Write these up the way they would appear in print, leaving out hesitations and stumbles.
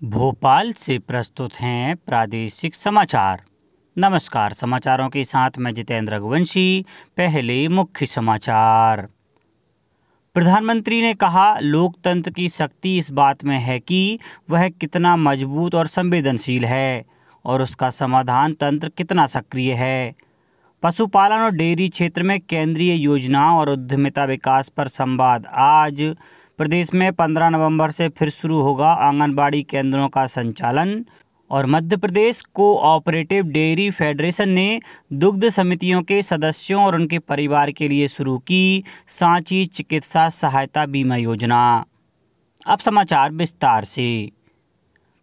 भोपाल से प्रस्तुत हैं प्रादेशिक समाचार। नमस्कार, समाचारों के साथ मैं जितेंद्र रघुवंशी। पहले मुख्य समाचार। प्रधानमंत्री ने कहा, लोकतंत्र की शक्ति इस बात में है कि वह कितना मजबूत और संवेदनशील है और उसका समाधान तंत्र कितना सक्रिय है। पशुपालन और डेयरी क्षेत्र में केंद्रीय योजनाओं और उद्यमिता विकास पर संवाद। आज प्रदेश में 15 नवंबर से फिर शुरू होगा आंगनबाड़ी केंद्रों का संचालन। और Madhya Pradesh cooperative dairy federation ने दुग्ध समितियों के सदस्यों और उनके परिवार के लिए शुरू की सांची चिकित्सा सहायता बीमा योजना। अब समाचार विस्तार से।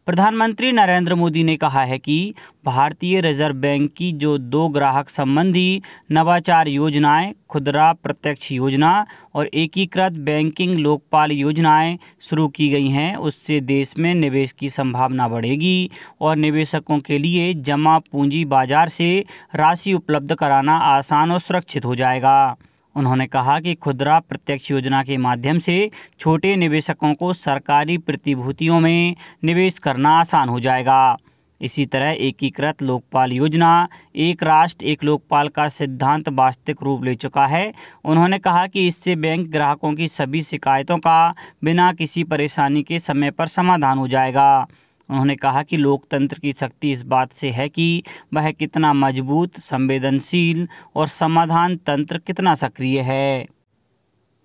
प्रधानमंत्री नरेंद्र मोदी ने कहा है कि भारतीय रिजर्व बैंक की जो 2 ग्राहक संबंधी नवाचार योजनाएं, खुदरा प्रत्यक्ष योजना और एकीकृत बैंकिंग लोकपाल योजनाएं शुरू की गई हैं, उससे देश में निवेश की संभावना बढ़ेगी और निवेशकों के लिए जमा पूंजी बाजार से राशि उपलब्ध कराना आसान और सुरक्षित हो जाएगा। उन्होंने कहा कि खुदरा प्रत्यक्ष योजना के माध्यम से छोटे निवेशकों को सरकारी प्रतिभूतियों में निवेश करना आसान हो जाएगा। इसी तरह एकीकृत लोकपाल योजना, एक राष्ट्र एक लोकपाल का सिद्धांत वास्तविक रूप ले चुका है। उन्होंने कहा कि इससे बैंक ग्राहकों की सभी शिकायतों का बिना किसी परेशानी के समय पर समाधान हो जाएगा। उन्होंने कहा कि लोकतंत्र की शक्ति इस बात से है कि वह कितना मजबूत, संवेदनशील और समाधान तंत्र कितना सक्रिय है।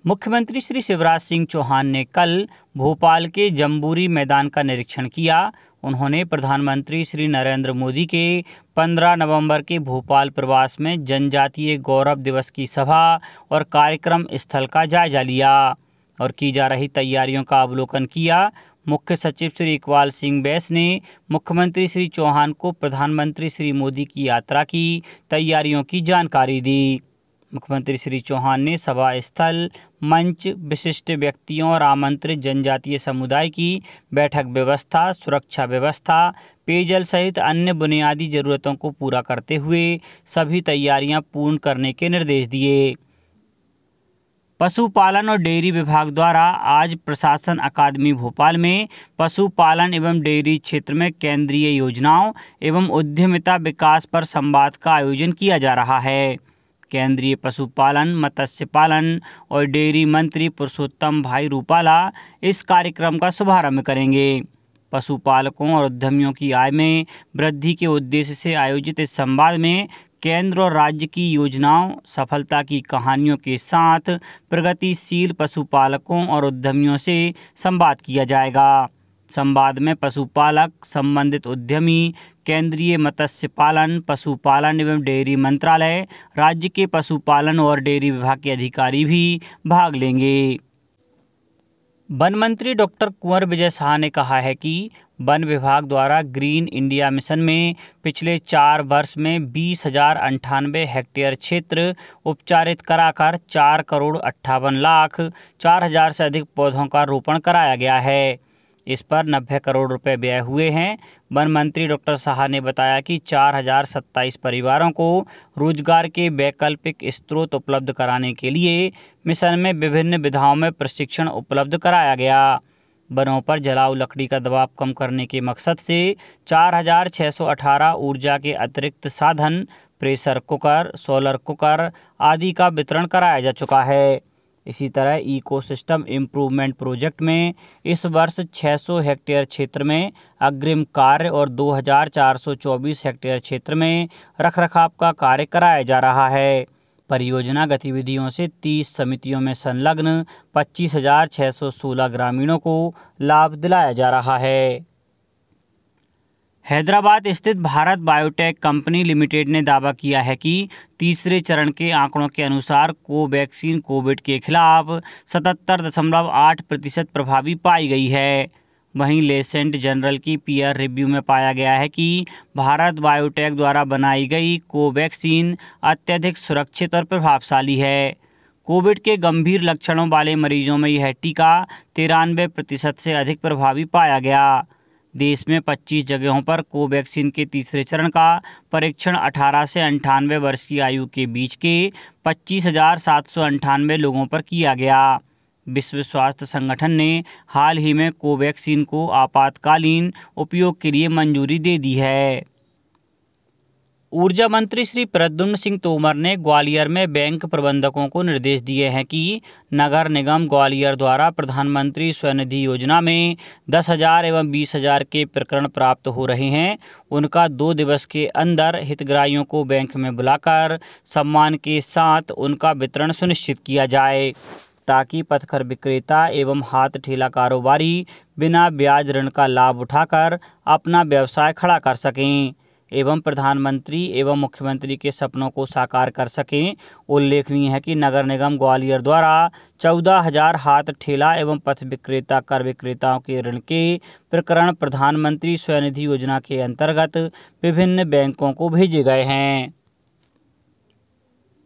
मुख्यमंत्री श्री शिवराज सिंह चौहान ने कल भोपाल के जम्बूरी मैदान का निरीक्षण किया। उन्होंने प्रधानमंत्री श्री नरेंद्र मोदी के 15 नवंबर के भोपाल प्रवास में जनजातीय गौरव दिवस की सभा और कार्यक्रम स्थल का जायजा लिया और की जा रही तैयारियों का अवलोकन किया। मुख्य सचिव श्री इकबाल सिंह बैस ने मुख्यमंत्री श्री चौहान को प्रधानमंत्री श्री मोदी की यात्रा की तैयारियों की जानकारी दी। मुख्यमंत्री श्री चौहान ने सभा स्थल, मंच, विशिष्ट व्यक्तियों और आमंत्रित जनजातीय समुदाय की बैठक व्यवस्था, सुरक्षा व्यवस्था, पेयजल सहित अन्य बुनियादी जरूरतों को पूरा करते हुए सभी तैयारियां पूर्ण करने के निर्देश दिए। पशुपालन और डेयरी विभाग द्वारा आज प्रशासन अकादमी भोपाल में पशुपालन एवं डेयरी क्षेत्र में केंद्रीय योजनाओं एवं उद्यमिता विकास पर संवाद का आयोजन किया जा रहा है। केंद्रीय पशुपालन, मत्स्य पालन और डेयरी मंत्री पुरुषोत्तम भाई रूपाला इस कार्यक्रम का शुभारंभ करेंगे। पशुपालकों और उद्यमियों की आय में वृद्धि के उद्देश्य से आयोजित इस संवाद में केंद्र और राज्य की योजनाओं, सफलता की कहानियों के साथ प्रगतिशील पशुपालकों और उद्यमियों से संवाद किया जाएगा। संवाद में पशुपालक, संबंधित उद्यमी, केंद्रीय मत्स्य पालन, पशुपालन एवं डेयरी मंत्रालय, राज्य के पशुपालन और डेयरी विभाग के अधिकारी भी भाग लेंगे। वन मंत्री डॉक्टर कुंवर विजय शाह ने कहा है कि वन विभाग द्वारा ग्रीन इंडिया मिशन में पिछले 4 वर्ष में 20,098 हेक्टेयर क्षेत्र उपचारित कराकर 4,58,04,000 से अधिक पौधों का रोपण कराया गया है। इस पर 90 करोड़ रुपए व्यय हुए हैं। वन मंत्री डॉक्टर शाह ने बताया कि 4,027 परिवारों को रोजगार के वैकल्पिक स्रोत उपलब्ध कराने के लिए मिशन में विभिन्न विधाओं में प्रशिक्षण उपलब्ध कराया गया। वनों पर जलाऊ लकड़ी का दबाव कम करने के मकसद से 4,618 ऊर्जा के अतिरिक्त साधन, प्रेशर कुकर, सोलर कुकर आदि का वितरण कराया जा चुका है। इसी तरह इकोसिस्टम इम्प्रूवमेंट प्रोजेक्ट में इस वर्ष 600 हेक्टेयर क्षेत्र में अग्रिम कार्य और 2,424 हेक्टेयर क्षेत्र में रखरखाव का कार्य कराया जा रहा है। परियोजना गतिविधियों से 30 समितियों में संलग्न 25,616 ग्रामीणों को लाभ दिलाया जा रहा है। हैदराबाद स्थित भारत बायोटेक कंपनी लिमिटेड ने दावा किया है कि तीसरे चरण के आंकड़ों के अनुसार कोवैक्सीन कोविड के खिलाफ 77.8% प्रभावी पाई गई है। वहीं लेसेंट जर्नल की पीयर रिव्यू में पाया गया है कि भारत बायोटेक द्वारा बनाई गई कोवैक्सीन अत्यधिक सुरक्षित और प्रभावशाली है। कोविड के गंभीर लक्षणों वाले मरीजों में यह टीका 93% से अधिक प्रभावी पाया गया। देश में 25 जगहों पर कोवैक्सीन के तीसरे चरण का परीक्षण 18 से 98 वर्ष की आयु के बीच के 25,798 लोगों पर किया गया। विश्व स्वास्थ्य संगठन ने हाल ही में कोवैक्सीन को आपातकालीन उपयोग के लिए मंजूरी दे दी है। ऊर्जा मंत्री श्री प्रद्युम्न सिंह तोमर ने ग्वालियर में बैंक प्रबंधकों को निर्देश दिए हैं कि नगर निगम ग्वालियर द्वारा प्रधानमंत्री स्वनिधि योजना में 10,000 एवं 20,000 के प्रकरण प्राप्त हो रहे हैं, उनका 2 दिवस के अंदर हितग्राहियों को बैंक में बुलाकर सम्मान के साथ उनका वितरण सुनिश्चित किया जाए, ताकि पथकर विक्रेता एवं हाथ ठेला कारोबारी बिना ब्याज ऋण का लाभ उठाकर अपना व्यवसाय खड़ा कर सकें एवं प्रधानमंत्री एवं मुख्यमंत्री के सपनों को साकार कर सकें। उल्लेखनीय है कि नगर निगम ग्वालियर द्वारा 14,000 हाथ ठेला एवं पथ विक्रेता कर विक्रेताओं के ऋण के प्रकरण प्रधानमंत्री स्वनिधि योजना के अंतर्गत विभिन्न बैंकों को भेजे गए हैं।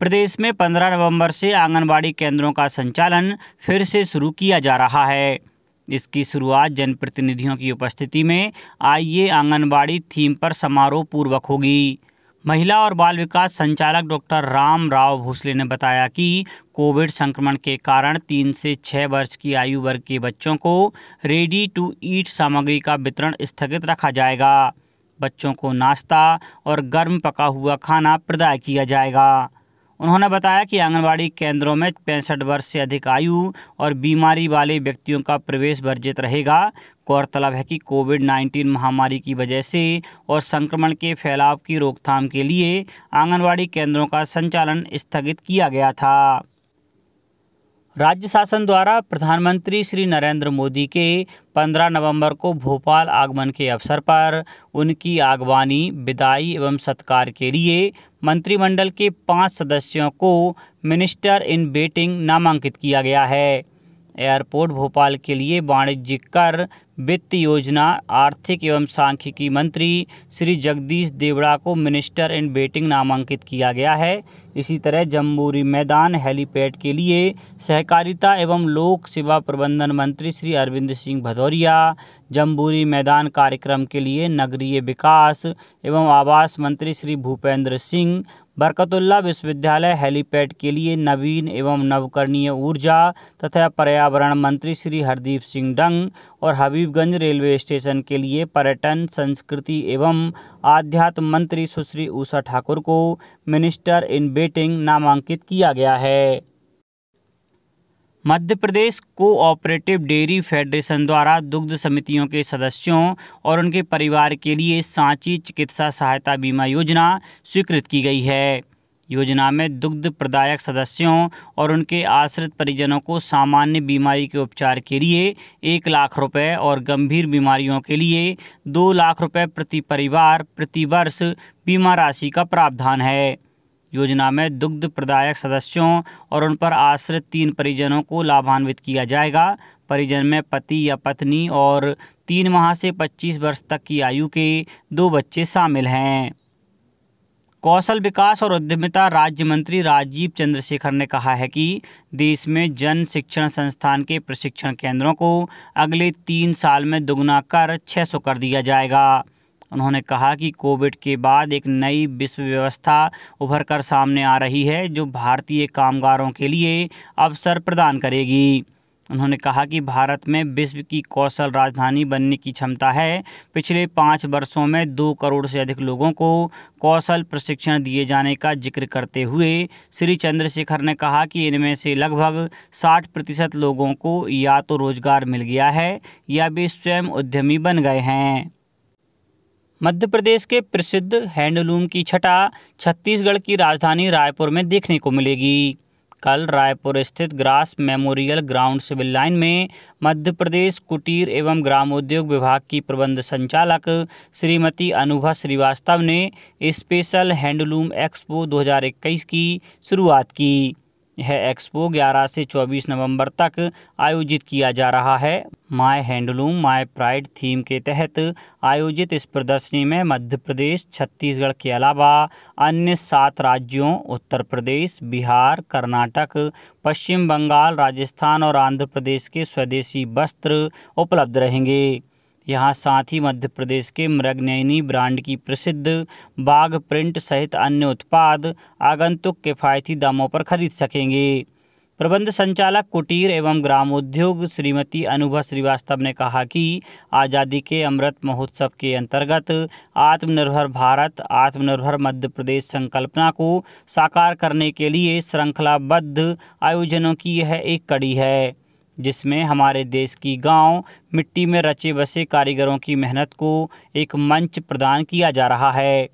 प्रदेश में 15 नवंबर से आंगनबाड़ी केंद्रों का संचालन फिर से शुरू किया जा रहा है। इसकी शुरुआत जनप्रतिनिधियों की उपस्थिति में आइए आंगनबाड़ी थीम पर समारोह पूर्वक होगी। महिला और बाल विकास संचालक डॉक्टर राम राव भोसले ने बताया कि कोविड संक्रमण के कारण 3 से 6 वर्ष की आयु वर्ग के बच्चों को रेडी टू ईट सामग्री का वितरण स्थगित रखा जाएगा। बच्चों को नाश्ता और गर्म पका हुआ खाना प्रदान किया जाएगा। उन्होंने बताया कि आंगनबाड़ी केंद्रों में 65 वर्ष से अधिक आयु और बीमारी वाले व्यक्तियों का प्रवेश वर्जित रहेगा। गौरतलब है कि कोविड-19 महामारी की वजह से और संक्रमण के फैलाव की रोकथाम के लिए आंगनबाड़ी केंद्रों का संचालन स्थगित किया गया था। राज्य शासन द्वारा प्रधानमंत्री श्री नरेंद्र मोदी के 15 नवंबर को भोपाल आगमन के अवसर पर उनकी आगवानी, विदाई एवं सत्कार के लिए मंत्रिमंडल के 5 सदस्यों को मिनिस्टर इन वेटिंग नामांकित किया गया है। एयरपोर्ट भोपाल के लिए वाणिज्यिक कर, वित्त योजना, आर्थिक एवं सांख्यिकी मंत्री श्री जगदीश देवड़ा को मिनिस्टर इन वेटिंग नामांकित किया गया है। इसी तरह जम्बूरी मैदान हेलीपैड के लिए सहकारिता एवं लोक सेवा प्रबंधन मंत्री श्री अरविंद सिंह भदौरिया, जम्बूरी मैदान कार्यक्रम के लिए नगरीय विकास एवं आवास मंत्री श्री भूपेंद्र सिंह, बरकतुल्ला विश्वविद्यालय हेलीपैड के लिए नवीन एवं नवकरणीय ऊर्जा तथा पर्यावरण मंत्री श्री हरदीप सिंह डंग और हबीबगंज रेलवे स्टेशन के लिए पर्यटन, संस्कृति एवं आध्यात्म मंत्री सुश्री उषा ठाकुर को मिनिस्टर इन वेटिंग नामांकित किया गया है। Madhya Pradesh cooperative dairy federation द्वारा दुग्ध समितियों के सदस्यों और उनके परिवार के लिए सांची चिकित्सा सहायता बीमा योजना स्वीकृत की गई है। योजना में दुग्ध प्रदायक सदस्यों और उनके आश्रित परिजनों को सामान्य बीमारी के उपचार के लिए 1 लाख रुपये और गंभीर बीमारियों के लिए 2 लाख रुपये प्रति परिवार प्रति वर्ष बीमा राशि का प्रावधान है। योजना में दुग्ध प्रदायक सदस्यों और उन पर आश्रित 3 परिजनों को लाभान्वित किया जाएगा। परिजन में पति या पत्नी और 3 माह से 25 वर्ष तक की आयु के 2 बच्चे शामिल हैं। कौशल विकास और उद्यमिता राज्य मंत्री राजीव चंद्रशेखर ने कहा है कि देश में जन शिक्षण संस्थान के प्रशिक्षण केंद्रों को अगले 3 साल में दुगना कर 600 कर दिया जाएगा। उन्होंने कहा कि कोविड के बाद एक नई विश्व व्यवस्था उभर कर सामने आ रही है, जो भारतीय कामगारों के लिए अवसर प्रदान करेगी। उन्होंने कहा कि भारत में विश्व की कौशल राजधानी बनने की क्षमता है। पिछले 5 वर्षों में 2 करोड़ से अधिक लोगों को कौशल प्रशिक्षण दिए जाने का जिक्र करते हुए श्री चंद्रशेखर ने कहा कि इनमें से लगभग 60% लोगों को या तो रोजगार मिल गया है या वे स्वयं उद्यमी बन गए हैं। मध्य प्रदेश के प्रसिद्ध हैंडलूम की छटा छत्तीसगढ़ की राजधानी रायपुर में देखने को मिलेगी। कल रायपुर स्थित grass memorial ground civil line में मध्य प्रदेश कुटीर एवं ग्रामोद्योग विभाग की प्रबंध संचालक श्रीमती अनुभा श्रीवास्तव ने स्पेशल हैंडलूम एक्सपो 2021 की शुरुआत की। यह एक्सपो 11 से 24 नवंबर तक आयोजित किया जा रहा है। My handloom my pride theme के तहत आयोजित इस प्रदर्शनी में मध्य प्रदेश, छत्तीसगढ़ के अलावा अन्य 7 राज्यों उत्तर प्रदेश, बिहार, कर्नाटक, पश्चिम बंगाल, राजस्थान और आंध्र प्रदेश के स्वदेशी वस्त्र उपलब्ध रहेंगे। यहाँ साथ ही मध्य प्रदेश के मृगनयनी ब्रांड की प्रसिद्ध बाघ प्रिंट सहित अन्य उत्पाद आगंतुक किफ़ायती दामों पर खरीद सकेंगे। प्रबंध संचालक कुटीर एवं ग्रामोद्योग श्रीमती अनुभा श्रीवास्तव ने कहा कि आज़ादी के अमृत महोत्सव के अंतर्गत आत्मनिर्भर भारत आत्मनिर्भर मध्य प्रदेश संकल्पना को साकार करने के लिए श्रृंखलाबद्ध आयोजनों की यह एक कड़ी है, जिसमें हमारे देश की गांव मिट्टी में रचे बसे कारीगरों की मेहनत को एक मंच प्रदान किया जा रहा है।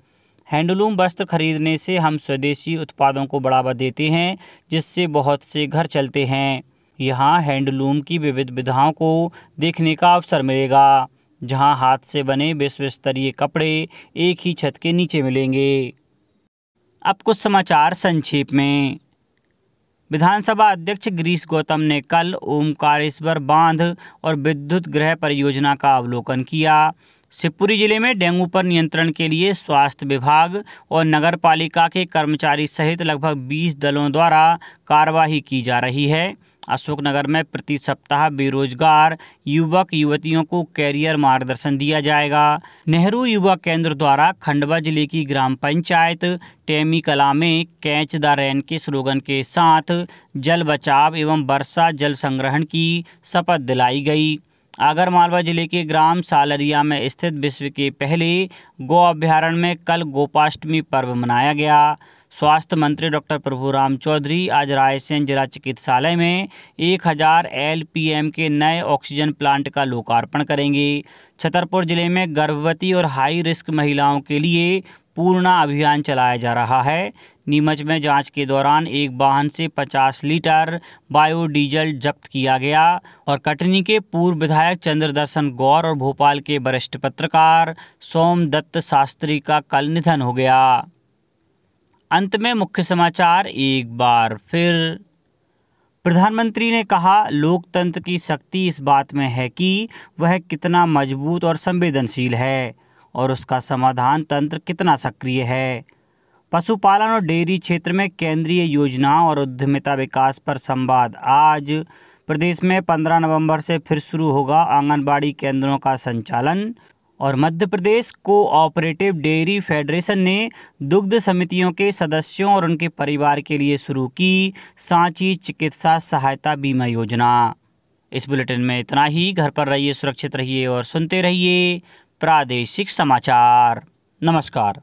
हैंडलूम वस्त्र खरीदने से हम स्वदेशी उत्पादों को बढ़ावा देते हैं, जिससे बहुत से घर चलते हैं। यहाँ हैंडलूम की विविध विधाओं को देखने का अवसर मिलेगा, जहाँ हाथ से बने विश्व स्तरीय कपड़े एक ही छत के नीचे मिलेंगे। अब कुछ समाचार संक्षेप में। विधानसभा अध्यक्ष गिरीश गौतम ने कल ओमकारेश्वर बांध और विद्युत गृह परियोजना का अवलोकन किया। शिवपुरी जिले में डेंगू पर नियंत्रण के लिए स्वास्थ्य विभाग और नगर पालिका के कर्मचारी सहित लगभग 20 दलों द्वारा कार्यवाही की जा रही है। अशोकनगर में प्रति सप्ताह बेरोजगार युवक युवतियों को कैरियर मार्गदर्शन दिया जाएगा। नेहरू युवा केंद्र द्वारा खंडवा जिले की ग्राम पंचायत टेमी कला में कैच द रेन के स्लोगन के साथ जल बचाव एवं वर्षा जल संग्रहण की शपथ दिलाई गई। आगरमालवा जिले के ग्राम सालरिया में स्थित विश्व के पहले गौ अभ्यारण्य में कल गोपाष्टमी पर्व मनाया गया। स्वास्थ्य मंत्री डॉक्टर प्रभुराम चौधरी आज रायसेन जिला चिकित्सालय में 1000 LPM के नए ऑक्सीजन प्लांट का लोकार्पण करेंगे। छतरपुर जिले में गर्भवती और हाई रिस्क महिलाओं के लिए पूर्णा अभियान चलाया जा रहा है। नीमच में जांच के दौरान एक वाहन से 50 लीटर बायोडीजल जब्त किया गया। और कटनी के पूर्व विधायक चंद्रदर्शन गौर और भोपाल के वरिष्ठ पत्रकार सोमदत्त शास्त्री का कल निधन हो गया। अंत में मुख्य समाचार एक बार फिर। प्रधानमंत्री ने कहा, लोकतंत्र की शक्ति इस बात में है कि वह कितना मजबूत और संवेदनशील है और उसका समाधान तंत्र कितना सक्रिय है। पशुपालन और डेयरी क्षेत्र में केंद्रीय योजना और उद्यमिता विकास पर संवाद। आज प्रदेश में 15 नवंबर से फिर शुरू होगा आंगनबाड़ी केंद्रों का संचालन। और Madhya Pradesh cooperative dairy federation ने दुग्ध समितियों के सदस्यों और उनके परिवार के लिए शुरू की सांची चिकित्सा सहायता बीमा योजना। इस बुलेटिन में इतना ही। घर पर रहिए, सुरक्षित रहिए और सुनते रहिए प्रादेशिक समाचार। नमस्कार।